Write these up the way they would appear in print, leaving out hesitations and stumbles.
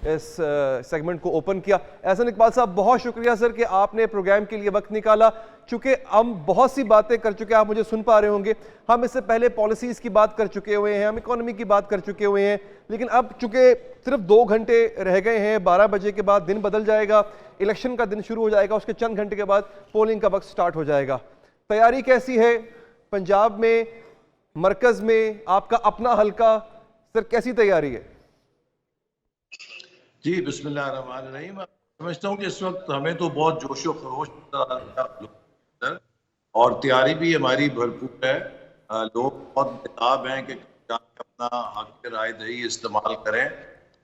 اس segment کو open کیا. احسن اقبال صاحب بہت شکریہ سر کہ آپ نے پروگرام کے لیے وقت نکالا. چونکہ ہم بہت سی باتیں کر چکے ہیں, آپ مجھے سن پا رہے ہوں گے, ہم اس سے پہلے پالیسیز کی بات کر چکے ہوئے ہیں, ہم اکانومی کی بات کر چکے ہوئے ہیں, لیکن اب چونکہ صرف 2 گھنٹے رہ گئے ہیں, 12 بجے کے بعد دن بدل جائے گا, الیکشن کا دن شروع ہو جائے گا, اس کے چند گھنٹے کے بعد پولنگ کا وقت سٹارٹ ہو جائے گا. تیاری کیسی ہے پنجاب میں, مرکز میں, آپ کا اپنا حلقہ, سر کیسی تیاری ہے؟ جی بسم اللہ الرحمن الرحیم. سمجھتا ہوں کہ اس وقت ہمیں تو بہت جوش و خروش اور تیاری بھی ہماری بھرپور ہے. لوگ بہت بےتاب ہیں کہ اپنا حق رائے دہی استعمال کریں,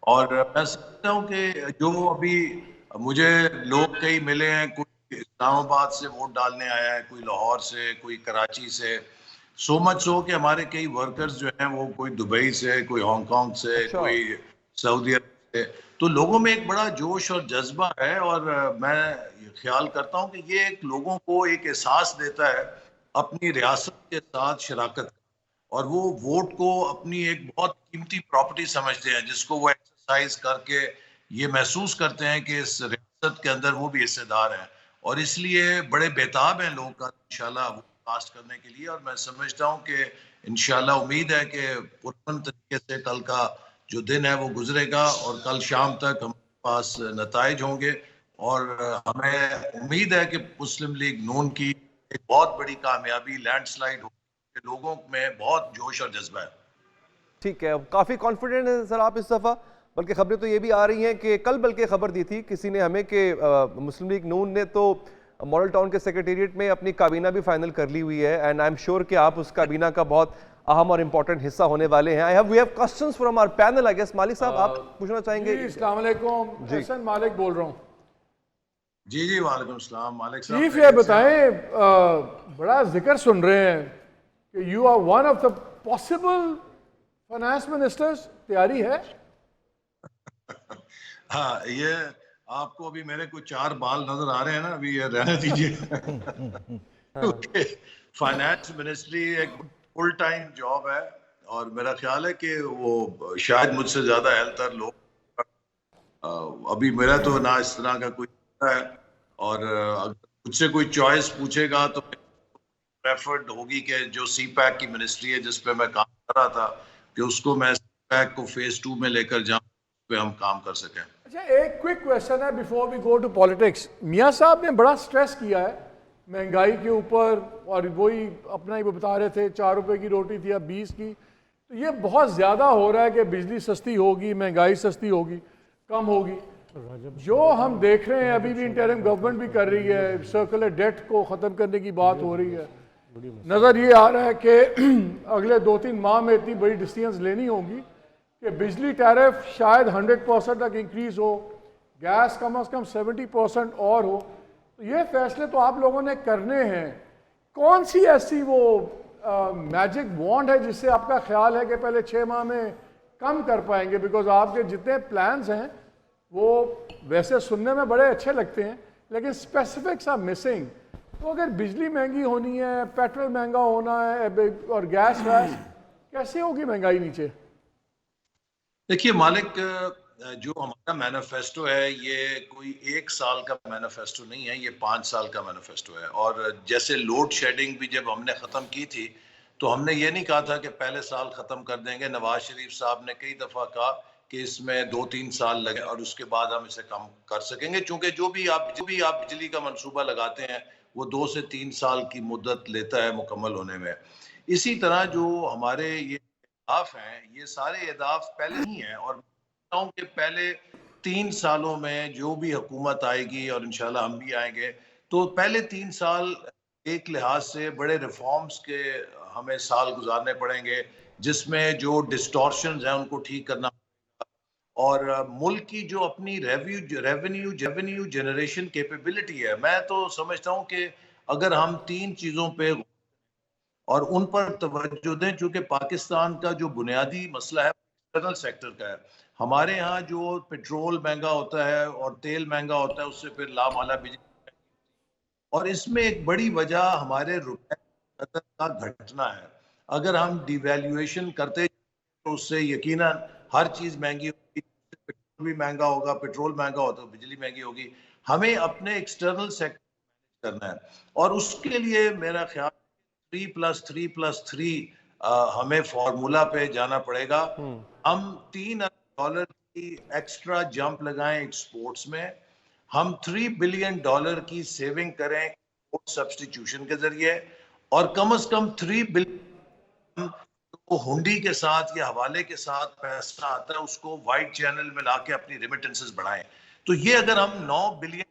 اور میں سمجھتا ہوں کہ جو ابھی مجھے لوگ کئی ملے ہیں, کوئی اسلام آباد سے ووٹ ڈالنے آیا ہے, کوئی لاہور سے, کوئی کراچی سے, سو مچ سو کہ ہمارے کئی ورکرز جو ہیں وہ کوئی دبئی سے, کوئی ہانگ کانگ سے, کوئی سعودی عرب سے. تو لوگوں میں ایک بڑا جوش اور جذبہ ہے, اور میں خیال کرتا ہوں کہ یہ ایک لوگوں کو ایک احساس دیتا ہے اپنی ریاست کے ساتھ شراکت کا, اور وہ ووٹ کو اپنی ایک بہت قیمتی پراپرٹی سمجھتے ہیں, جس کو وہ ایکسرسائز کر کے یہ محسوس کرتے ہیں کہ اس ریاست کے اندر وہ بھی حصے دار ہیں, اور اس لیے بڑے بےتاب ہیں لوگ کا انشاءاللہ وہ کاسٹ کرنے کے لیے. اور میں سمجھتا ہوں کہ انشاءاللہ امید ہے کہ پرامن طریقے سے کل کا جو دن ہے وہ گزرے گا, اور کل شام تک ہمارے پاس نتائج ہوں گے, اور ہمیں امید ہے کہ مسلم لیگ نون کی ایک بہت بڑی کامیابی لینڈ سلائیڈ ہوگی. لوگوں میں بہت جوش اور جذبہ ہے. ٹھیک ہے, کافی کانفیڈنٹ ہیں سر آپ اس دفعہ, بلکہ خبریں تو یہ بھی آ رہی ہیں کہ کل بلکہ خبر دی تھی کسی نے ہمیں کہ مسلم لیگ نون نے تو ماڈل ٹاؤن کے سیکریٹریٹ میں اپنی کابینہ بھی فائنل کر لی ہوئی ہے, اینڈ آئی ایم شیور کہ آپ اس کابینہ کا بہت اہم اور امپورٹنٹ حصہ ہونے والے ہیں. We have questions from our panel. I guess Malik sahab آپ پوچھنا چاہیں گے؟ جی السلام علیکم, احسن مالک بول رہا ہوں. جی جی وعلیکم السلام مالک صاحب. چیف یہ بتائیں, بڑا ذکر سن رہے ہیں کہ you are one of the possible finance ministers, تیاری ہے؟ ہاں, یہ آپ کو ابھی میرے کو 4 بال نظر آ رہے ہیں نا, ابھی یہ رہنے دیجیے. فائنانس منسٹری ایک فل ٹائم جاب ہے, اور میرا خیال ہے کہ وہ شاید مجھ سے زیادہ اہل تر لوگ, ابھی میرا تو نہ اس طرح کا کوئی ہے, اور اگر مجھ سے کوئی چوائس پوچھے گا تو پریفرڈ ہوگی کہ جو سی پیک کی منسٹری ہے جس پہ میں کام کر رہا تھا, کہ اس کو میں سی پیک کو فیز 2 میں لے کر جاؤں, اس پہ ہم کام کر سکیں. اچھا, ایک کوئک کویسچن ہے before we go to politics. میاں صاحب نے بڑا سٹریس کیا ہے مہنگائی کے اوپر, اور وہی اپنا ہی بتا رہے تھے 4 روپے کی روٹی تھی اب 20 کی, تو یہ بہت زیادہ ہو رہا ہے کہ بجلی سستی ہوگی, مہنگائی سستی ہوگی, کم ہوگی. جو ہم دیکھ رہے ہیں ابھی بھی انٹرم گورنمنٹ بھی کر رہی ہے, سرکولر ڈیٹ کو ختم کرنے کی بات ہو رہی ہے. نظر یہ آ رہا ہے کہ اگلے 2-3 ماہ میں اتنی بڑی ڈیسیژنز لینی ہوں گی کہ بجلی ٹیرف شاید 100% تک انکریز ہو, گیس کم از کم 70% اور ہو. تو یہ فیصلے تو آپ لوگوں نے کرنے ہیں. کون سی ایسی وہ میجک وانڈ ہے جس سے آپ کا خیال ہے کہ پہلے 6 ماہ میں کم کر پائیں گے؟ بیکاز آپ کے جتنے پلانز ہیں وہ ویسے سننے میں بڑے اچھے لگتے ہیں, لیکن اسپیسیفکس آر مسنگ. تو اگر بجلی مہنگی ہونی ہے, پیٹرول مہنگا ہونا ہے, اور گیس ویس, کیسے ہوگی مہنگائی نیچے؟ دیکھیے مالک, جو ہمارا مینیفیسٹو ہے یہ کوئی 1 سال کا مینیفیسٹو نہیں ہے, یہ 5 سال کا مینیفیسٹو ہے. اور جیسے لوڈ شیڈنگ بھی جب ہم نے ختم کی تھی تو ہم نے یہ نہیں کہا تھا کہ پہلے سال ختم کر دیں گے. نواز شریف صاحب نے کئی دفعہ کہا کہ اس میں 2-3 سال لگے اور اس کے بعد ہم اسے کم کر سکیں گے, چونکہ جو بھی آپ بجلی کا منصوبہ لگاتے ہیں وہ 2 سے 3 سال کی مدت لیتا ہے مکمل ہونے میں. اسی طرح جو ہمارے یہ اہداف ہیں, یہ سارے اہداف پہلے ہی ہیں, اور کہ پہلے 3 سالوں میں جو بھی حکومت آئے گی, اور انشاءاللہ ہم بھی آئیں گے, تو پہلے 3 سال ایک لحاظ سے بڑے ریفارمز کے ہمیں سال گزارنے پڑیں گے, جس میں جو ڈسٹورشنز ہیں ان کو ٹھیک کرنا, اور ملک کی جو اپنی ریونیو جنریشن کیپیبلٹی ہے, میں تو سمجھتا ہوں کہ اگر ہم 3 چیزوں پہ اور ان پر توجہ دیں, چونکہ پاکستان کا جو بنیادی مسئلہ ہے ایکسٹرنل سیکٹر کا ہے. ہمارے ہاں جو پیٹرول مہنگا ہوتا ہے اور تیل مہنگا ہوتا ہے, اس سے پھر لامالا بجلی, اور اس میں ایک بڑی وجہ ہمارے روپے قدر کا گھٹنا ہے. اگر ہم ڈی ویلیویشن کرتے تو اس سے یقیناً ہر چیز مہنگی ہوگی, بھی مہنگا ہوگا, پیٹرول مہنگا ہو تو بجلی مہنگی ہوگی. ہمیں اپنے ایکسٹرنل سیکٹر کرنا ہے, اور اس کے لیے میرا خیال 3+3+3 ہمیں فارمولا پہ جانا پڑے گا. ہم $3 ارب کی ایکسٹرا جمپ لگائیں ایکسپورٹس میں, ہم $3 بلین کی سیونگ کریں سبسٹیٹیوشن کے ذریعے, اور کم از کم 3 بلین ہنڈی کے ساتھ یا حوالے کے ساتھ پیسہ آتا ہے اس کو وائٹ چینل میں لا کے اپنی ریمیٹنسز بڑھائیں. تو یہ اگر ہم 9 بلین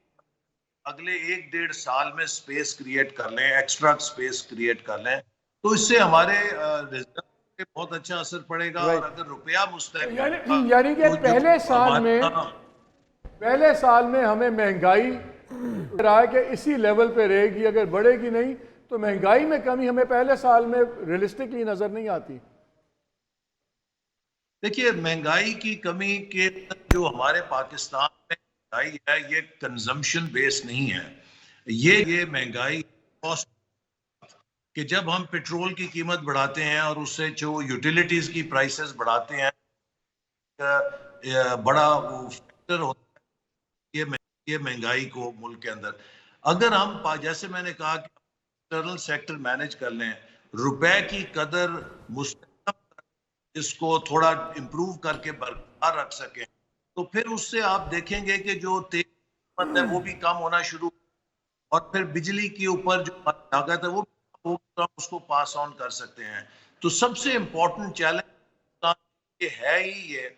اگلے 1-1.5 سال میں سپیس کریٹ کر لیں, ایکسٹرا سپیس کریٹ کر لیں, تو اس سے ہمارے ریزرو پہ بہت اچھا اثر پڑے گا. اور اگر روپیہ مستحکم یعنی کہ پہلے سال میں ہمیں مہنگائی رہا ہے کہ اسی لیول پہ رہے گی, اگر بڑھے گی نہیں تو مہنگائی میں کمی ہمیں پہلے سال میں ریئلسٹکلی نظر نہیں آتی. دیکھیے مہنگائی کی کمی کے جو ہمارے پاکستان میں مہنگائی ہے یہ کنزمپشن بیس نہیں ہے. یہ مہنگائی کہ جب ہم پیٹرول کی قیمت بڑھاتے ہیں اور اس سے جو یوٹیلیٹیز کی پرائسز بڑھاتے ہیں, بڑا فیکٹر ہوتا ہے یہ مہنگائی کو ملک کے اندر. اگر ہم جیسے میں نے کہا کہ ایکسٹرنل سیکٹر مینج کر لیں, روپے کی قدر مستحکم اس کو تھوڑا امپروو کر کے برقرار رکھ سکیں, تو پھر اس سے آپ دیکھیں گے کہ جو تیل کی قیمت ہے وہ بھی کم ہونا شروع, اور پھر بجلی کے اوپر جو لاگت ہے وہ اس کو پاس آن کر سکتے ہیں. تو سب سے امپورٹنٹ چیلنج یہ ہے ہی یہ